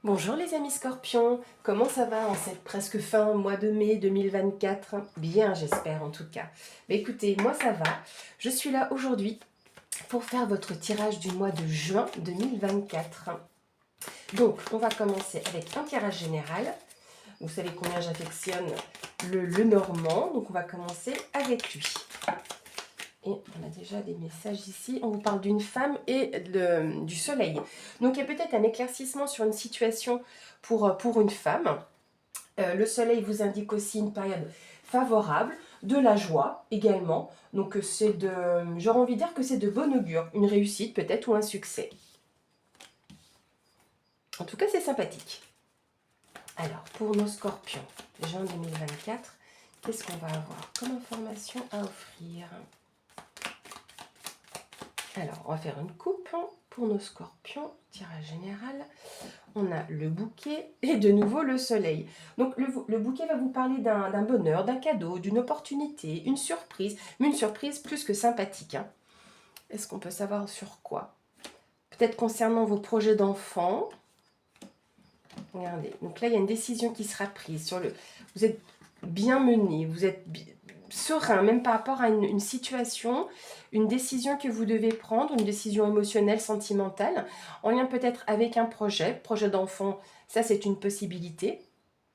Bonjour les amis scorpions, comment ça va en cette presque fin mois de mai 2024? Bien j'espère en tout cas. Mais écoutez, moi ça va, je suis là aujourd'hui pour faire votre tirage du mois de juin 2024. Donc on va commencer avec un tirage général. Vous savez combien j'affectionne le normand, donc on va commencer avec lui. Et on a déjà des messages ici. On vous parle d'une femme et du soleil. Donc il y a peut-être un éclaircissement sur une situation pour une femme. Le soleil vous indique aussi une période favorable, de la joie également. Donc c'est de, j'aurais envie de dire que c'est de bon augure, une réussite peut-être ou un succès. En tout cas c'est sympathique. Alors pour nos scorpions, juin 2024, qu'est-ce qu'on va avoir comme information à offrir? Alors, on va faire une coupe pour nos scorpions, tirage général. On a le bouquet et de nouveau le soleil. Donc, le bouquet va vous parler d'un bonheur, d'un cadeau, d'une opportunité, une surprise, mais une surprise plus que sympathique. Est-ce qu'on peut savoir sur quoi? Peut-être concernant vos projets d'enfants. Regardez, donc là, il y a une décision qui sera prise. Vous êtes bien mené, vous êtes serein, même par rapport à une situation, une décision que vous devez prendre, une décision émotionnelle, sentimentale, en lien peut-être avec un projet d'enfant, ça c'est une possibilité.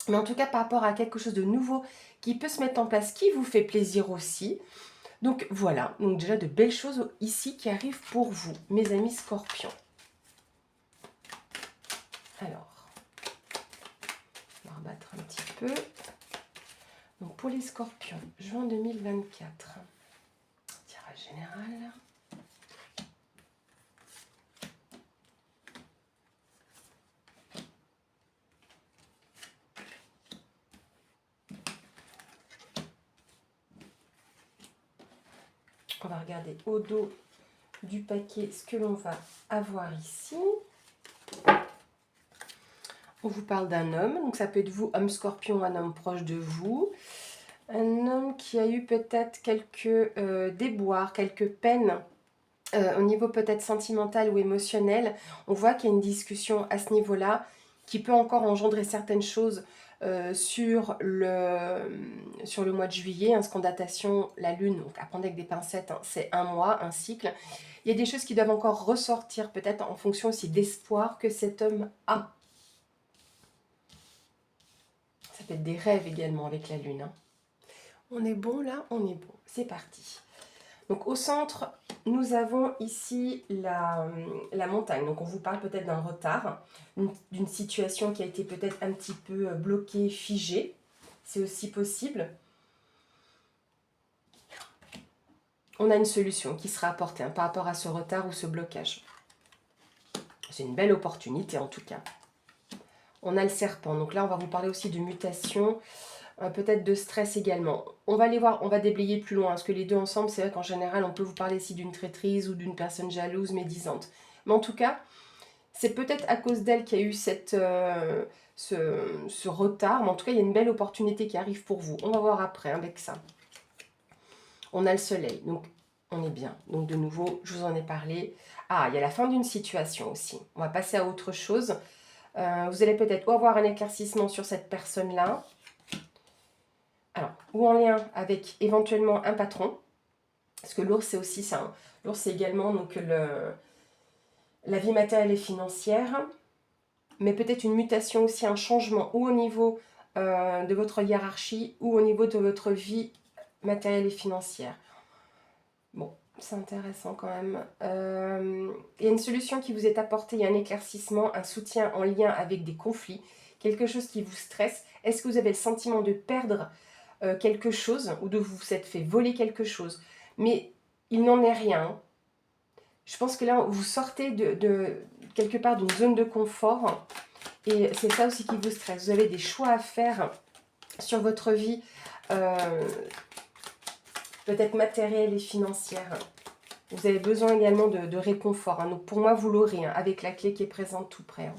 Mais en tout cas, par rapport à quelque chose de nouveau qui peut se mettre en place, qui vous fait plaisir aussi. Donc voilà, donc déjà de belles choses ici qui arrivent pour vous, mes amis scorpions. Alors, on va rebattre un petit peu. Donc pour les scorpions, juin 2024, tirage général. On va regarder au dos du paquet ce que l'on va avoir ici. On vous parle d'un homme, donc ça peut être vous, homme scorpion, un homme proche de vous. Un homme qui a eu peut-être quelques déboires, quelques peines au niveau peut-être sentimental ou émotionnel. On voit qu'il y a une discussion à ce niveau-là qui peut encore engendrer certaines choses sur le mois de juillet. Ce qu'en datation, la lune, donc à prendre avec des pincettes, c'est un mois, un cycle. Il y a des choses qui doivent encore ressortir peut-être en fonction aussi d'espoir que cet homme a. Ça peut être des rêves également avec la lune. On est bon là? On est bon. C'est parti. Donc au centre, nous avons ici la montagne. Donc on vous parle peut-être d'un retard, d'une situation qui a été peut-être un petit peu bloquée, figée. C'est aussi possible. On a une solution qui sera apportée par rapport à ce retard ou ce blocage. C'est une belle opportunité en tout cas. On a le serpent. Donc là, on va vous parler aussi de mutation, peut-être de stress également. On va aller voir, on va déblayer plus loin. Parce que les deux ensemble, c'est vrai qu'en général, on peut vous parler ici d'une traîtrise ou d'une personne jalouse, médisante. Mais en tout cas, c'est peut-être à cause d'elle qu'il y a eu ce retard. Mais en tout cas, il y a une belle opportunité qui arrive pour vous. On va voir après avec ça. On a le soleil, donc on est bien. Donc de nouveau, je vous en ai parlé. Ah, il y a la fin d'une situation aussi. On va passer à autre chose. Vous allez peut-être avoir un éclaircissement sur cette personne-là. Alors, ou en lien avec éventuellement un patron. Parce que l'ours, c'est aussi ça. L'ours, c'est également donc, la vie matérielle et financière. Mais peut-être une mutation aussi, un changement, ou au niveau de votre hiérarchie, ou au niveau de votre vie matérielle et financière. Bon, c'est intéressant quand même. Il y a une solution qui vous est apportée, il y a un éclaircissement, un soutien en lien avec des conflits, quelque chose qui vous stresse. Est-ce que vous avez le sentiment de perdre quelque chose ou de vous être fait voler quelque chose? Mais il n'en est rien. Je pense que là, vous sortez de quelque part d'une zone de confort et c'est ça aussi qui vous stresse. Vous avez des choix à faire sur votre vie, peut-être matérielle et financière. Vous avez besoin également de réconfort. Donc pour moi, vous l'aurez avec la clé qui est présente tout près.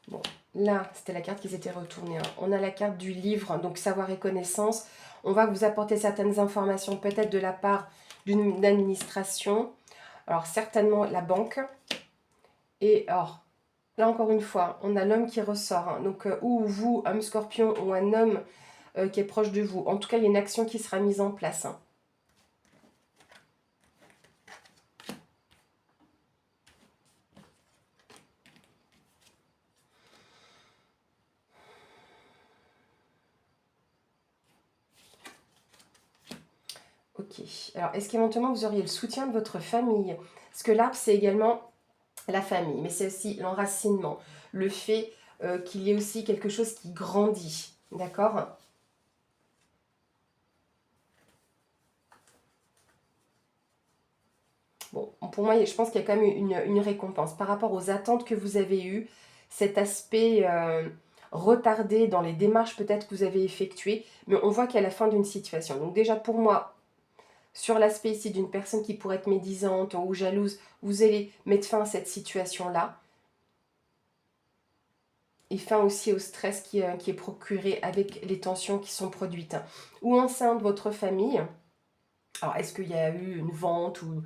Bon, là, c'était la carte qui s'était retournée. On a la carte du livre, donc savoir et connaissance. On va vous apporter certaines informations, peut-être de la part d'une administration. Alors, certainement la banque. Et alors, là encore une fois, on a l'homme qui ressort. Hein. Donc, ou vous, homme scorpion, ou un homme qui est proche de vous. En tout cas, il y a une action qui sera mise en place. Hein. Ok. Alors, est-ce qu'éventuellement vous auriez le soutien de votre famille? Parce que l'arbre, c'est également la famille, mais c'est aussi l'enracinement, le fait qu'il y ait aussi quelque chose qui grandit. D'accord? Bon, pour moi, je pense qu'il y a quand même une récompense. Par rapport aux attentes que vous avez eues, cet aspect retardé dans les démarches peut-être que vous avez effectuées, mais on voit qu'il y a la fin d'une situation. Donc déjà pour moi, sur l'aspect ici d'une personne qui pourrait être médisante ou jalouse, vous allez mettre fin à cette situation-là. Et fin aussi au stress qui est procuré avec les tensions qui sont produites. Ou au sein de votre famille, alors est-ce qu'il y a eu une vente ou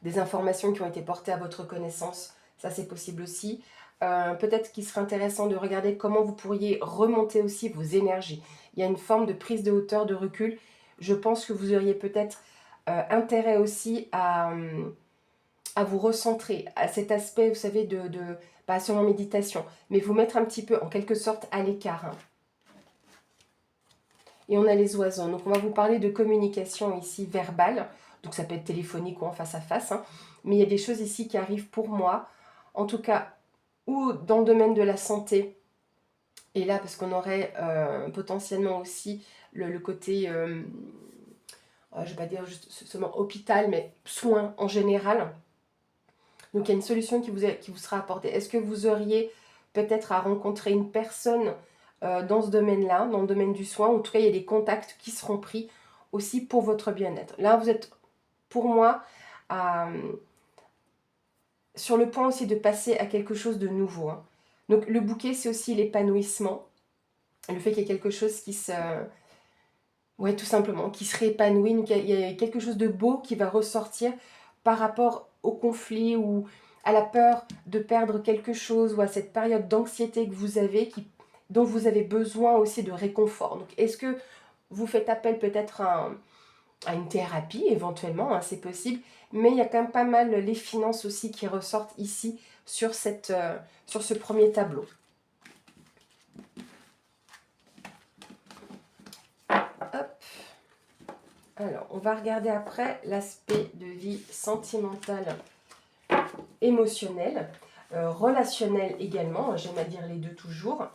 des informations qui ont été portées à votre connaissance? Ça c'est possible aussi. Peut-être qu'il serait intéressant de regarder comment vous pourriez remonter aussi vos énergies. Il y a une forme de prise de hauteur, de recul. Je pense que vous auriez peut-être intérêt aussi à vous recentrer, à cet aspect, vous savez, pas seulement méditation, mais vous mettre un petit peu, en quelque sorte, à l'écart. Hein. Et on a les oiseaux. Donc, on va vous parler de communication ici verbale. Donc, ça peut être téléphonique ou en face à face. Hein. Mais il y a des choses ici qui arrivent pour moi, en tout cas, ou dans le domaine de la santé. Et là, parce qu'on aurait potentiellement aussi le côté, je ne vais pas dire juste seulement hôpital, mais soins en général. Donc il y a une solution qui vous sera apportée. Est-ce que vous auriez peut-être à rencontrer une personne dans ce domaine-là, dans le domaine du soin? En tout cas, il y a des contacts qui seront pris aussi pour votre bien-être. Là, vous êtes, pour moi, sur le point aussi de passer à quelque chose de nouveau. Hein. Donc le bouquet, c'est aussi l'épanouissement. Le fait qu'il y ait quelque chose qui se... Ouais, tout simplement, qui se réépanouit. Il y a quelque chose de beau qui va ressortir par rapport au conflit ou à la peur de perdre quelque chose ou à cette période d'anxiété que vous avez, dont vous avez besoin aussi de réconfort. Donc, est-ce que vous faites appel peut-être à une thérapie éventuellement, hein, c'est possible, mais il y a quand même pas mal les finances aussi qui ressortent ici sur ce premier tableau. Hop. Alors, on va regarder après l'aspect de vie sentimentale, émotionnelle, relationnelle également, j'aime à dire les deux toujours.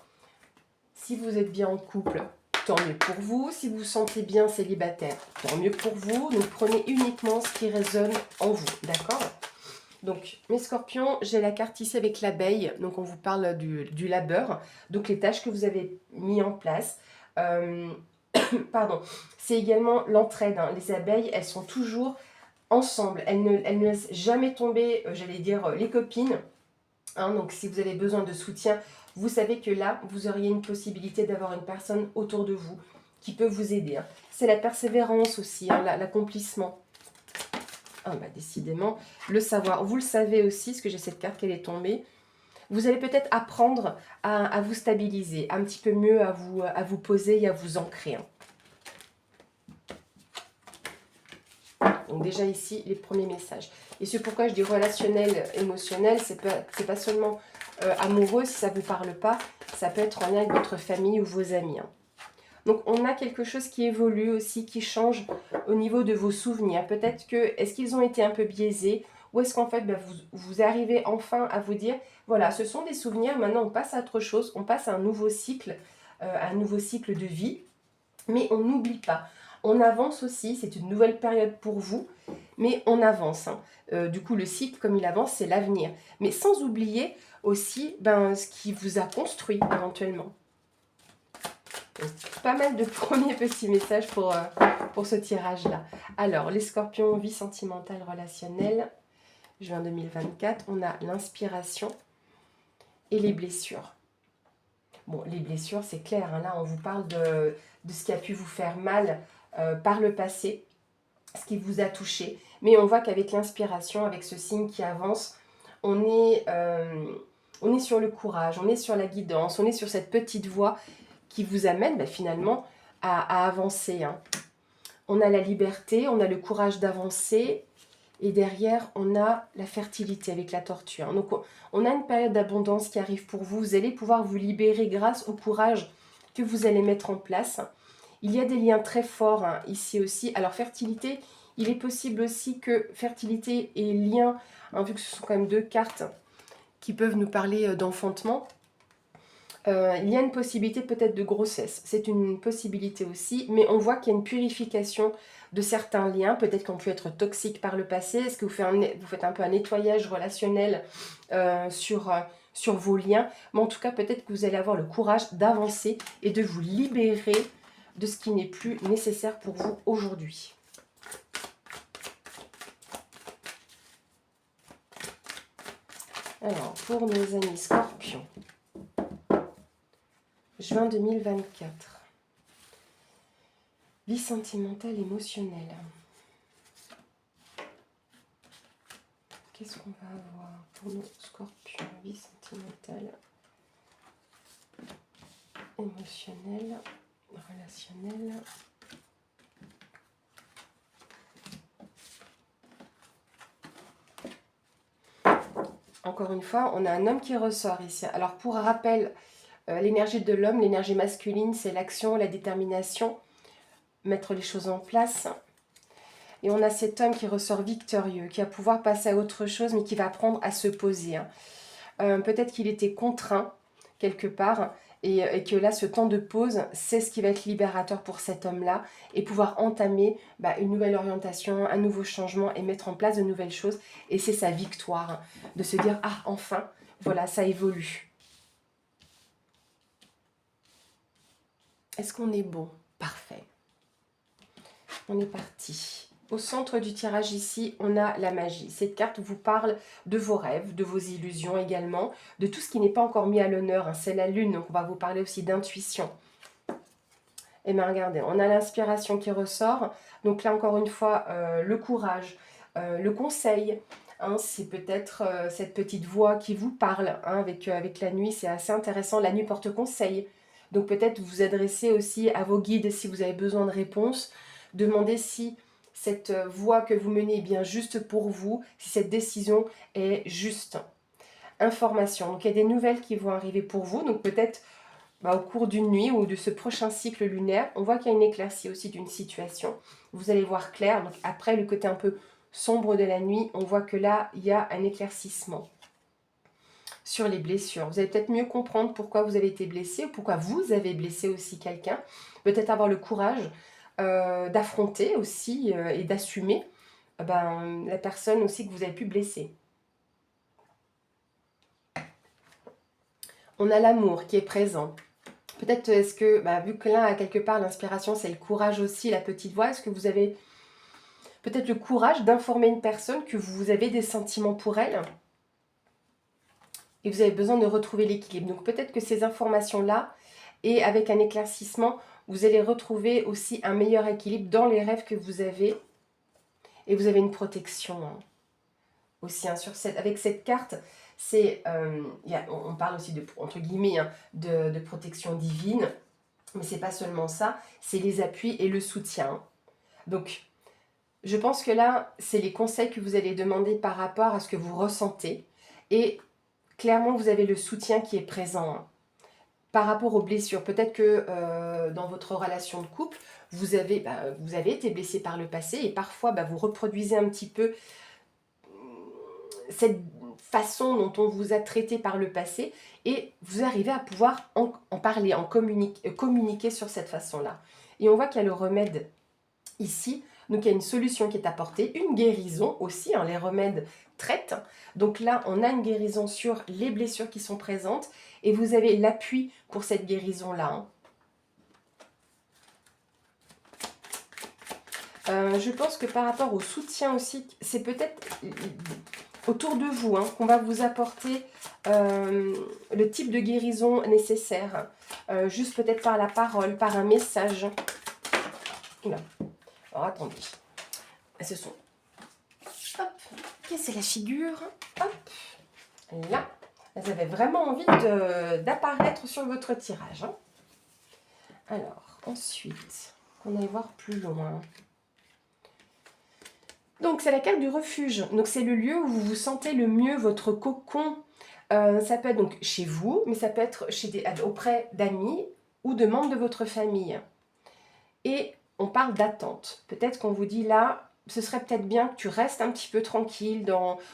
Si vous êtes bien en couple, tant mieux pour vous. Si vous vous sentez bien célibataire, tant mieux pour vous. Donc, prenez uniquement ce qui résonne en vous, d'accord? Donc, mes scorpions, j'ai la carte ici avec l'abeille. Donc, on vous parle du labeur. Donc, les tâches que vous avez mis en place. Pardon, c'est également l'entraide. Hein. Les abeilles, elles sont toujours ensemble. Elles ne laissent jamais tomber, j'allais dire, les copines. Hein. Donc, si vous avez besoin de soutien, vous savez que là, vous auriez une possibilité d'avoir une personne autour de vous qui peut vous aider. Hein. C'est la persévérance aussi, hein, l'accomplissement. Ah, bah, décidément, le savoir. Vous le savez aussi, parce que j'ai cette carte qu'elle est tombée. Vous allez peut-être apprendre à vous stabiliser, un petit peu mieux à vous poser et à vous ancrer. Hein. Donc déjà ici, les premiers messages. Et c'est pourquoi je dis relationnel, émotionnel, c'est pas seulement amoureux, si ça ne vous parle pas, ça peut être en lien avec votre famille ou vos amis. Hein. Donc on a quelque chose qui évolue aussi, qui change au niveau de vos souvenirs. Peut-être que, est-ce qu'ils ont été un peu biaisés ou est-ce qu'en fait vous arrivez enfin à vous dire, voilà, ce sont des souvenirs, maintenant on passe à autre chose, on passe à un nouveau cycle de vie, mais on n'oublie pas. On avance aussi, c'est une nouvelle période pour vous, mais on avance. Hein. Du coup, le cycle, comme il avance, c'est l'avenir. Mais sans oublier aussi ce qui vous a construit éventuellement. Donc, pas mal de premiers petits messages pour ce tirage-là. Alors, les scorpions, vie sentimentale, relationnelle, juin 2024, on a l'inspiration et les blessures. Bon, les blessures, c'est clair, hein, là, on vous parle de ce qui a pu vous faire mal par le passé, ce qui vous a touché. Mais on voit qu'avec l'inspiration, avec ce signe qui avance, on est sur le courage, on est sur la guidance, on est sur cette petite voie qui vous amène finalement à avancer. Hein. On a la liberté, on a le courage d'avancer. Et derrière, on a la fertilité avec la tortue. Hein. Donc, on a une période d'abondance qui arrive pour vous. Vous allez pouvoir vous libérer grâce au courage que vous allez mettre en place. Il y a des liens très forts hein, ici aussi. Alors, fertilité, il est possible aussi que fertilité et lien, hein, vu que ce sont quand même deux cartes qui peuvent nous parler d'enfantement, il y a une possibilité peut-être de grossesse. C'est une possibilité aussi, mais on voit qu'il y a une purification de certains liens, peut-être qu'on peut être toxique par le passé. Est-ce que vous faites un peu un nettoyage relationnel sur vos liens? Mais en tout cas, peut-être que vous allez avoir le courage d'avancer et de vous libérer de ce qui n'est plus nécessaire pour vous aujourd'hui. Alors, pour nos amis scorpions, juin 2024. Vie sentimentale, émotionnelle. Qu'est-ce qu'on va avoir pour nos scorpions? Vie sentimentale, émotionnelle, relationnelle. Encore une fois, on a un homme qui ressort ici. Alors pour rappel, l'énergie de l'homme, l'énergie masculine, c'est l'action, la détermination, mettre les choses en place. Et on a cet homme qui ressort victorieux, qui va pouvoir passer à autre chose, mais qui va apprendre à se poser. Hein. Peut-être qu'il était contraint quelque part, et que là, ce temps de pause, c'est ce qui va être libérateur pour cet homme-là, et pouvoir entamer une nouvelle orientation, un nouveau changement, et mettre en place de nouvelles choses. Et c'est sa victoire, hein, de se dire, ah, enfin, voilà, ça évolue. Est-ce qu'on est bon? Parfait. On est parti. Au centre du tirage ici, on a la magie. Cette carte vous parle de vos rêves, de vos illusions également, de tout ce qui n'est pas encore mis à l'honneur. Hein. C'est la lune, donc on va vous parler aussi d'intuition. Et bien regardez, on a l'inspiration qui ressort. Donc là encore une fois, le courage, le conseil. Hein, c'est peut-être cette petite voix qui vous parle hein, avec la nuit. C'est assez intéressant. La nuit porte conseil. Donc peut-être vous adresser aussi à vos guides si vous avez besoin de réponses. Demandez si cette voie que vous menez est bien juste pour vous, si cette décision est juste. Information. Donc il y a des nouvelles qui vont arriver pour vous. Donc peut-être au cours d'une nuit ou de ce prochain cycle lunaire, on voit qu'il y a une éclaircie aussi d'une situation. Vous allez voir clair. Donc après le côté un peu sombre de la nuit, on voit que là, il y a un éclaircissement. Sur les blessures, vous allez peut-être mieux comprendre pourquoi vous avez été blessé, ou pourquoi vous avez blessé aussi quelqu'un. Peut-être avoir le courage d'affronter aussi et d'assumer la personne aussi que vous avez pu blesser. On a l'amour qui est présent. Peut-être est-ce que, vu que là, quelque part, l'inspiration, c'est le courage aussi, la petite voix, est-ce que vous avez peut-être le courage d'informer une personne que vous avez des sentiments pour elle et vous avez besoin de retrouver l'équilibre. Donc peut-être que ces informations-là, et avec un éclaircissement, vous allez retrouver aussi un meilleur équilibre dans les rêves que vous avez. Et vous avez une protection hein, aussi. Hein, avec cette carte, on parle aussi de, entre guillemets, hein, de protection divine. Mais c'est pas seulement ça, c'est les appuis et le soutien. Donc, je pense que là, c'est les conseils que vous allez demander par rapport à ce que vous ressentez. Et clairement, vous avez le soutien qui est présent. Hein. Par rapport aux blessures, peut-être que dans votre relation de couple, vous avez été blessé par le passé et parfois vous reproduisez un petit peu cette façon dont on vous a traité par le passé et vous arrivez à pouvoir en parler, communiquer sur cette façon-là. Et on voit qu'il y a le remède ici, donc il y a une solution qui est apportée, une guérison aussi, hein, les remèdes traitent. Donc là, on a une guérison sur les blessures qui sont présentes et vous avez l'appui pour cette guérison-là. Hein. Je pense que par rapport au soutien aussi, c'est peut-être autour de vous hein, qu'on va vous apporter le type de guérison nécessaire. juste peut-être par la parole, par un message. Oula. Alors attendez, ce sont... Hop, casser la figure. Hop, là. Elles avaient vraiment envie d'apparaître sur votre tirage. Hein. Alors, ensuite, on aille voir plus loin. Donc, c'est la carte du refuge. Donc, c'est le lieu où vous vous sentez le mieux, votre cocon. Ça peut être donc chez vous, mais ça peut être auprès d'amis ou de membres de votre famille. Et on parle d'attente. Peut-être qu'on vous dit là, ce serait peut-être bien que tu restes un petit peu tranquille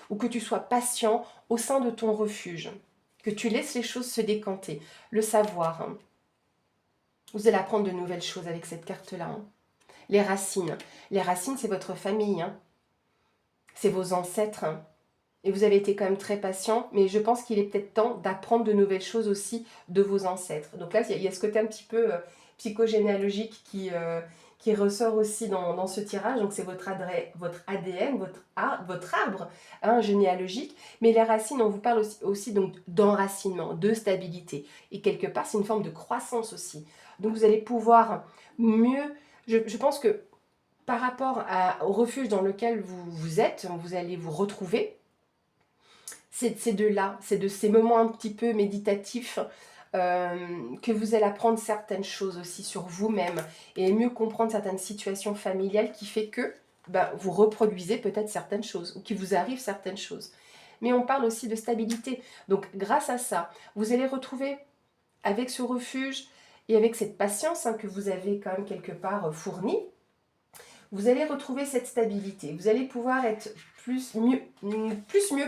ou que tu sois patient au sein de ton refuge. Que tu laisses les choses se décanter. Le savoir. Hein. Vous allez apprendre de nouvelles choses avec cette carte-là. Hein. Les racines. Les racines, c'est votre famille. Hein. C'est vos ancêtres. Hein. Et vous avez été quand même très patient, mais je pense qu'il est peut-être temps d'apprendre de nouvelles choses aussi de vos ancêtres. Donc là, il y a ce côté un petit peu psychogénéalogique qui ressort aussi dans ce tirage. Donc c'est votre ADN, votre arbre hein, généalogique. Mais les racines, on vous parle aussi donc d'enracinement, de stabilité. Et quelque part, c'est une forme de croissance aussi. Donc vous allez pouvoir mieux... Je pense que par rapport au refuge dans lequel vous êtes, vous allez vous retrouver. C'est de là, c'est de ces moments un petit peu méditatifs que vous allez apprendre certaines choses aussi sur vous-même et mieux comprendre certaines situations familiales qui fait que vous reproduisez peut-être certaines choses ou qu'il vous arrive certaines choses. Mais on parle aussi de stabilité. Donc grâce à ça, vous allez retrouver avec ce refuge et avec cette patience hein, que vous avez quand même quelque part fournie, vous allez retrouver cette stabilité. Vous allez pouvoir être mieux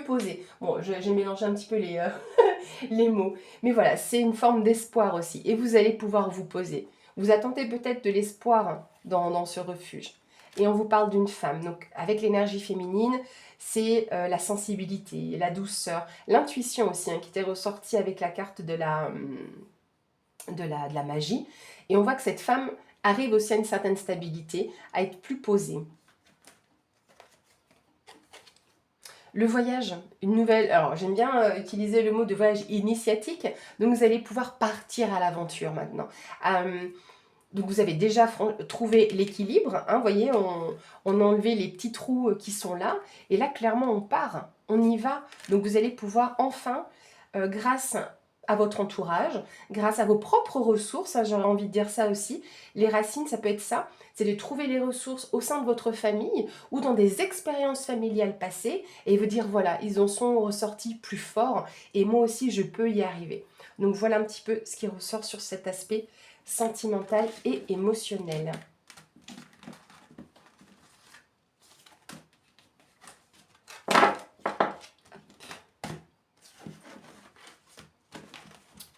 posé. Bon, j'ai mélangé un petit peu les mots. Mais voilà, c'est une forme d'espoir aussi. Et vous allez pouvoir vous poser. Vous attendez peut-être de l'espoir dans ce refuge. Et on vous parle d'une femme. Donc, avec l'énergie féminine, c'est la sensibilité, la douceur, l'intuition aussi, hein, qui était ressortie avec la carte de la magie. Et on voit que cette femme arrive aussi à une certaine stabilité, à être plus posée. Le voyage, une nouvelle... Alors, j'aime bien utiliser le mot de voyage initiatique. Donc, vous allez pouvoir partir à l'aventure maintenant. Donc, vous avez déjà trouvé l'équilibre. Hein, vous voyez, on a enlevé les petits trous qui sont là. Et là, clairement, on part. On y va. Donc, vous allez pouvoir enfin, grâce à votre entourage, grâce à vos propres ressources, hein, j'aurais envie de dire ça aussi. Les racines, ça peut être ça, c'est de trouver les ressources au sein de votre famille ou dans des expériences familiales passées et vous dire, voilà, ils en sont ressortis plus forts et moi aussi, je peux y arriver. Donc voilà un petit peu ce qui ressort sur cet aspect sentimental et émotionnel.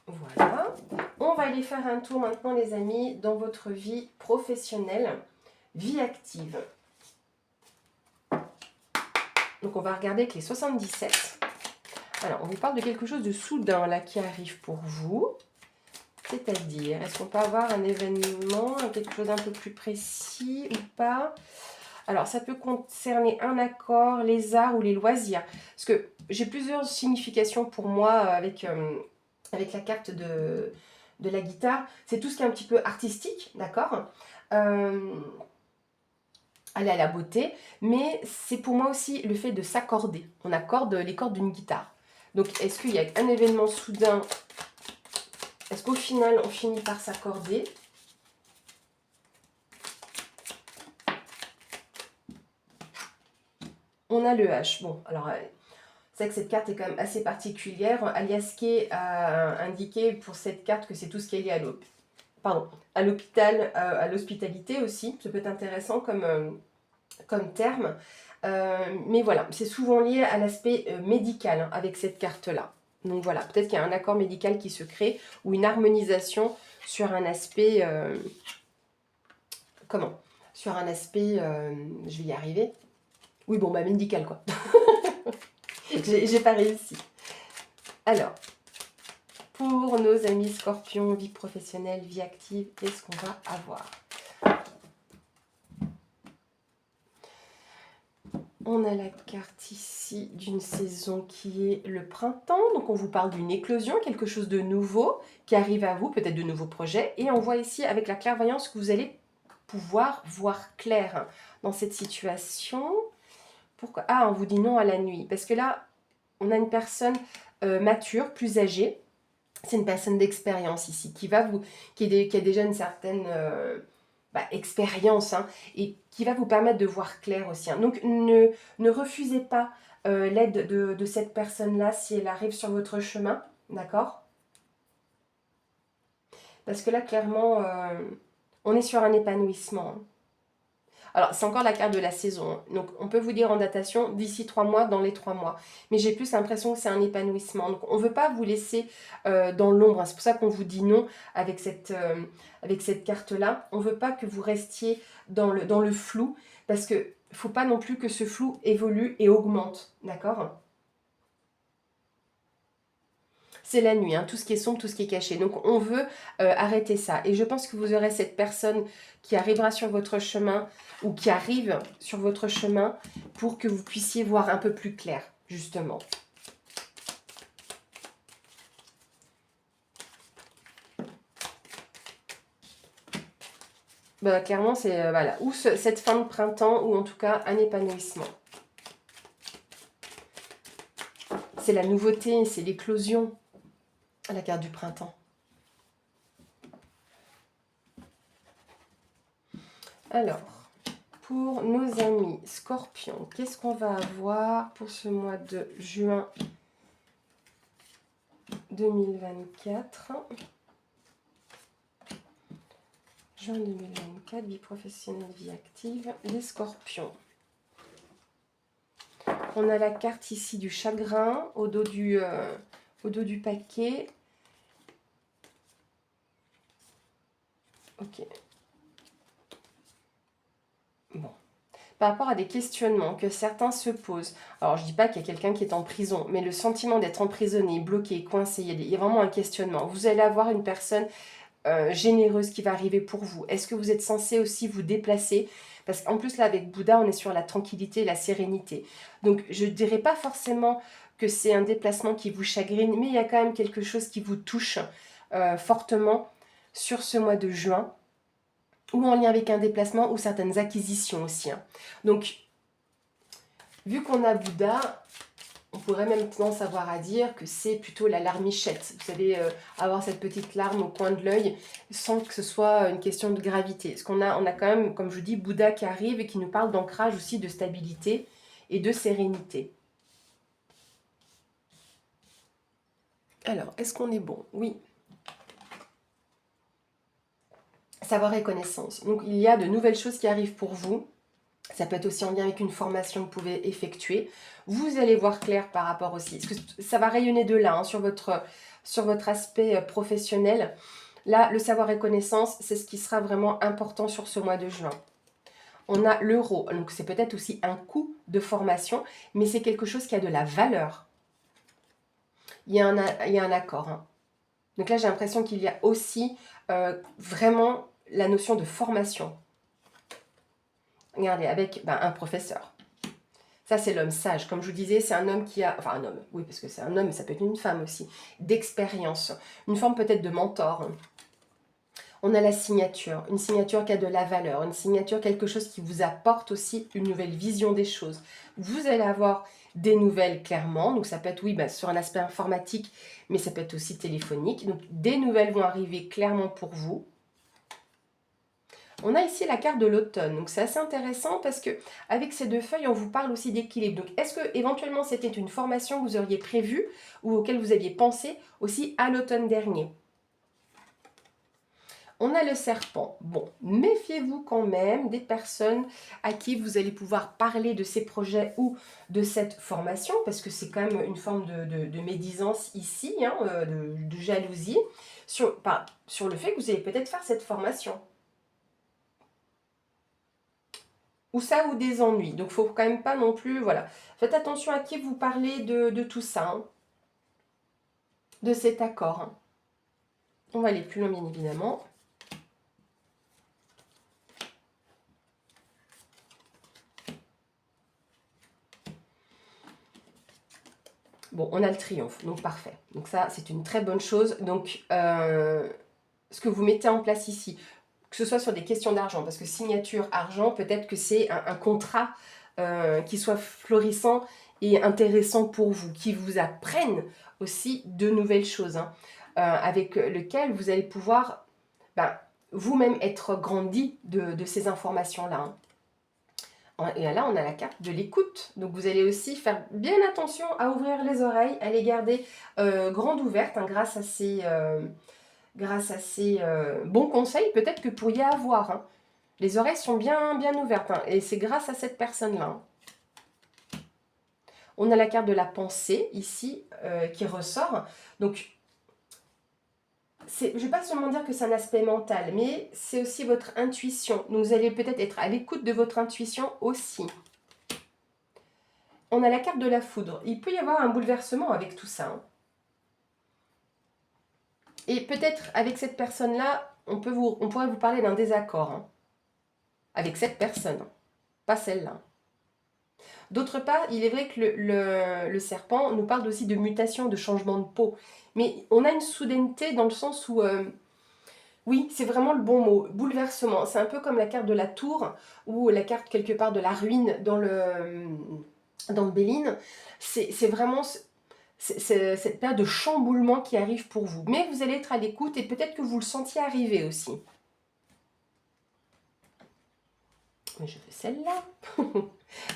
Voilà. On va aller faire un tour maintenant, les amis, dans votre vie professionnelle, vie active. Donc, on va regarder avec les 77. Alors, on vous parle de quelque chose de soudain, là, qui arrive pour vous. C'est-à-dire, est-ce qu'on peut avoir un événement, quelque chose d'un peu plus précis ou pas? Alors, ça peut concerner un accord, les arts ou les loisirs. Parce que j'ai plusieurs significations pour moi avec la carte de la guitare. C'est tout ce qui est un petit peu artistique, d'accord aller à la beauté, mais c'est pour moi aussi le fait de s'accorder. On accorde les cordes d'une guitare. Donc, est-ce qu'il y a un événement soudain? Est-ce qu'au final, on finit par s'accorder? On a le H. Bon, alors, c'est vrai que cette carte est quand même assez particulière. Alias Kay a indiqué pour cette carte que c'est tout ce qui est lié à l'hôpital, à l'hospitalité aussi. Ça peut être intéressant comme terme. Mais voilà, c'est souvent lié à l'aspect médical hein, avec cette carte-là. Donc voilà, peut-être qu'il y a un accord médical qui se crée ou une harmonisation sur un aspect... Sur un aspect... je vais y arriver. Oui, bon, médical quoi. J'ai pas réussi. Alors, pour nos amis scorpions, vie professionnelle, vie active, qu'est-ce qu'on va avoir? On a la carte ici d'une saison qui est le printemps. Donc on vous parle d'une éclosion, quelque chose de nouveau qui arrive à vous, peut-être de nouveaux projets. Et on voit ici avec la clairvoyance que vous allez pouvoir voir clair dans cette situation. Pourquoi? Ah, on vous dit non à la nuit. Parce que là, on a une personne mature, plus âgée. C'est une personne d'expérience ici qui a déjà une certaine expérience, hein, et qui va vous permettre de voir clair aussi, hein. Donc ne refusez pas l'aide de cette personne-là si elle arrive sur votre chemin, d'accord? Parce que là, clairement, on est sur un épanouissement, hein. Alors, c'est encore la carte de la saison, hein. Donc, on peut vous dire en datation d'ici 3 mois, dans les 3 mois. Mais j'ai plus l'impression que c'est un épanouissement. Donc, on ne veut pas vous laisser dans l'ombre, hein. C'est pour ça qu'on vous dit non avec cette carte-là. On ne veut pas que vous restiez dans le flou, parce qu'il ne faut pas non plus que ce flou évolue et augmente, d'accord? C'est la nuit, hein, tout ce qui est sombre, tout ce qui est caché. Donc on veut arrêter ça. Et je pense que vous aurez cette personne qui arrivera sur votre chemin ou qui arrive sur votre chemin pour que vous puissiez voir un peu plus clair, justement. Bah, clairement, c'est voilà, ou cette fin de printemps, ou en tout cas un épanouissement. C'est la nouveauté, c'est l'éclosion, la carte du printemps. Alors, pour nos amis scorpions, qu'est-ce qu'on va avoir pour ce mois de juin 2024? Juin 2024, vie professionnelle, vie active, les scorpions. On a la carte ici du chagrin au dos du paquet. Ok. Bon. Par rapport à des questionnements que certains se posent, alors je ne dis pas qu'il y a quelqu'un qui est en prison, mais le sentiment d'être emprisonné, bloqué, coincé, il y a vraiment un questionnement. Vous allez avoir une personne généreuse qui va arriver pour vous. Est-ce que vous êtes censé aussi vous déplacer? Parce qu'en plus là avec Bouddha on est sur la tranquillité, la sérénité. Donc je ne dirais pas forcément que c'est un déplacement qui vous chagrine, mais il y a quand même quelque chose qui vous touche fortement sur ce mois de juin, ou en lien avec un déplacement ou certaines acquisitions aussi, hein. Donc vu qu'on a Bouddha, on pourrait même tendance avoir à dire que c'est plutôt la larmichette. Vous savez, avoir cette petite larme au coin de l'œil sans que ce soit une question de gravité. Parce qu'on a quand même, comme je vous dis, Bouddha qui arrive et qui nous parle d'ancrage aussi, de stabilité et de sérénité. Alors, est-ce qu'on est bon? Oui. Savoir et connaissance. Donc, il y a de nouvelles choses qui arrivent pour vous. Ça peut être aussi en lien avec une formation que vous pouvez effectuer. Vous allez voir clair par rapport aussi. Parce que ça va rayonner de là, hein, sur votre aspect professionnel. Là, le savoir et connaissance, c'est ce qui sera vraiment important sur ce mois de juin. On a l'euro. Donc, c'est peut-être aussi un coût de formation, mais c'est quelque chose qui a de la valeur. Il y a un accord, hein. Donc là, j'ai l'impression qu'il y a aussi vraiment la notion de formation. Regardez, avec un professeur. Ça, c'est l'homme sage. Comme je vous disais, c'est un homme qui a... Enfin, un homme, oui, parce que c'est un homme, mais ça peut être une femme aussi. D'expérience. Une forme peut-être de mentor. On a la signature. Une signature qui a de la valeur. Une signature, quelque chose qui vous apporte aussi une nouvelle vision des choses. Vous allez avoir des nouvelles, clairement. Donc, ça peut être, oui, sur un aspect informatique, mais ça peut être aussi téléphonique. Donc, des nouvelles vont arriver clairement pour vous. On a ici la carte de l'automne, donc c'est assez intéressant parce que avec ces deux feuilles, on vous parle aussi d'équilibre. Donc est-ce que éventuellement c'était une formation que vous auriez prévue ou auquel vous aviez pensé aussi à l'automne dernier? On a le serpent. Bon, méfiez-vous quand même des personnes à qui vous allez pouvoir parler de ces projets ou de cette formation, parce que c'est quand même une forme de médisance ici, hein, de jalousie, sur le fait que vous allez peut-être faire cette formation. Ou ça, ou des ennuis. Donc, il ne faut quand même pas non plus... Voilà. Faites attention à qui vous parlez de tout ça, hein, de cet accord, hein. On va aller plus loin, bien évidemment. Bon, on a le triomphe, donc parfait. Donc ça, c'est une très bonne chose. Donc, ce que vous mettez en place ici, que ce soit sur des questions d'argent, parce que signature, argent, peut-être que c'est un contrat qui soit florissant et intéressant pour vous, qui vous apprenne aussi de nouvelles choses, hein, avec lequel vous allez pouvoir ben, vous-même être grandi de ces informations-là. Hein. Et là, on a la carte de l'écoute. Donc, vous allez aussi faire bien attention à ouvrir les oreilles, à les garder grandes ouvertes hein, grâce à ces bons conseils peut-être que vous pourriez avoir. Hein. Les oreilles sont bien ouvertes hein, et c'est grâce à cette personne-là. Hein. On a la carte de la pensée ici qui ressort. Donc, je ne vais pas seulement dire que c'est un aspect mental, mais c'est aussi votre intuition. Donc, vous allez peut-être être à l'écoute de votre intuition aussi. On a la carte de la foudre. Il peut y avoir un bouleversement avec tout ça. Hein. Et peut-être avec cette personne-là, on pourrait vous parler d'un désaccord. Hein. Avec cette personne, pas celle-là. D'autre part, il est vrai que le serpent nous parle aussi de mutation, de changement de peau. Mais on a une soudaineté dans le sens où... oui, c'est vraiment le bon mot, bouleversement. C'est un peu comme la carte de la tour ou la carte quelque part de la ruine dans le Béline. C'est vraiment cette période de chamboulement qui arrive pour vous. Mais vous allez être à l'écoute et peut-être que vous le sentiez arriver aussi. Mais je fais celle-là.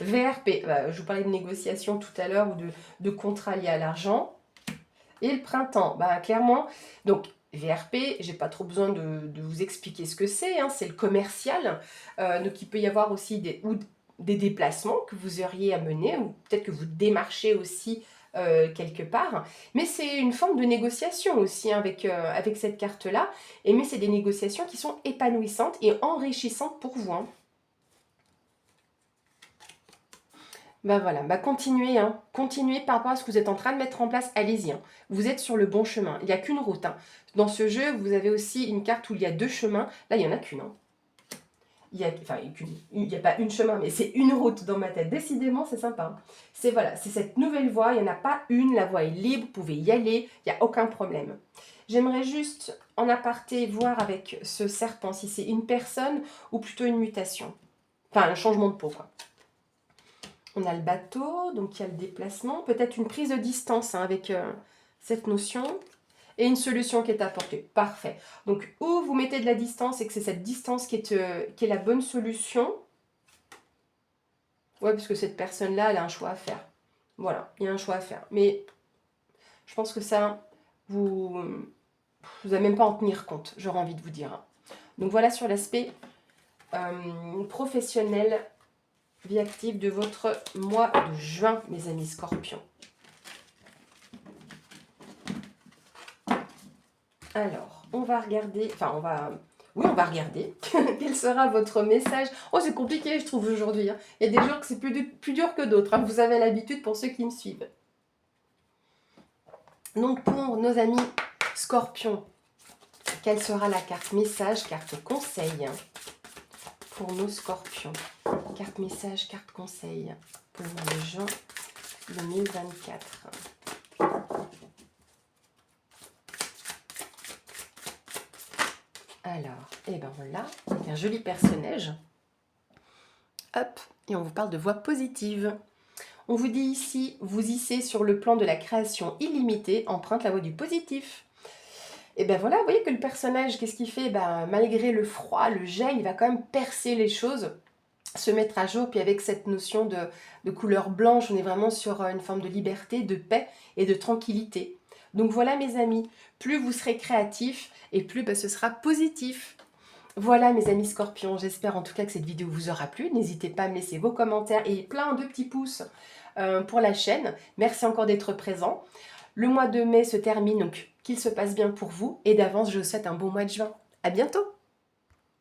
VRP, je vous parlais de négociation tout à l'heure ou de contrat lié à l'argent. Et le printemps, clairement, donc VRP, j'ai pas trop besoin de vous expliquer ce que c'est, hein, c'est le commercial. Donc il peut y avoir aussi des déplacements que vous auriez à mener, ou peut-être que vous démarchez aussi quelque part. Mais c'est une forme de négociation aussi hein, avec cette carte-là. Mais c'est des négociations qui sont épanouissantes et enrichissantes pour vous. Hein. Voilà, continuez, hein. Continuez par rapport à ce que vous êtes en train de mettre en place, allez-y. Hein. Vous êtes sur le bon chemin, il n'y a qu'une route. Hein. Dans ce jeu, vous avez aussi une carte où il y a deux chemins, là il n'y en a qu'une. Hein. Il n'y a pas une chemin, mais c'est une route dans ma tête. Décidément, c'est sympa. Hein. C'est cette nouvelle voie, il n'y en a pas une, la voie est libre, vous pouvez y aller, il n'y a aucun problème. J'aimerais juste, en aparté, voir avec ce serpent si c'est une personne ou plutôt une mutation. Enfin, un changement de peau, quoi. On a le bateau, donc il y a le déplacement, peut-être une prise de distance hein, avec cette notion, et une solution qui est apportée. Parfait. Donc, où vous mettez de la distance et que c'est cette distance qui est la bonne solution. Ouais, parce que cette personne-là, elle a un choix à faire. Voilà, il y a un choix à faire. Mais je pense que ça, vous n'allez même pas en tenir compte, j'aurais envie de vous dire. Donc voilà sur l'aspect professionnel, vie active de votre mois de juin, mes amis scorpions. Alors, on va regarder, on va regarder quel sera votre message. Oh, c'est compliqué, je trouve, aujourd'hui. Hein. Il y a des jours que c'est plus dur que d'autres. Hein. Vous avez l'habitude pour ceux qui me suivent. Donc, pour nos amis scorpions, quelle sera la carte message, carte conseil pour nos scorpions? Carte message, carte conseil pour le mois de juin 2024. Alors, voilà, avec un joli personnage. Hop, et on vous parle de voix positive. On vous dit ici, vous hissez sur le plan de la création illimitée, emprunte la voie du positif. Et voilà, vous voyez que le personnage, qu'est-ce qu'il fait? Malgré le froid, le gel, il va quand même percer les choses, se mettre à jour. Puis avec cette notion de couleur blanche, on est vraiment sur une forme de liberté, de paix et de tranquillité. Donc voilà mes amis, plus vous serez créatifs et plus ce sera positif. Voilà mes amis scorpions, j'espère en tout cas que cette vidéo vous aura plu. N'hésitez pas à me laisser vos commentaires et plein de petits pouces pour la chaîne. Merci encore d'être présent. Le mois de mai se termine, donc qu'il se passe bien pour vous. Et d'avance, je vous souhaite un bon mois de juin. À bientôt!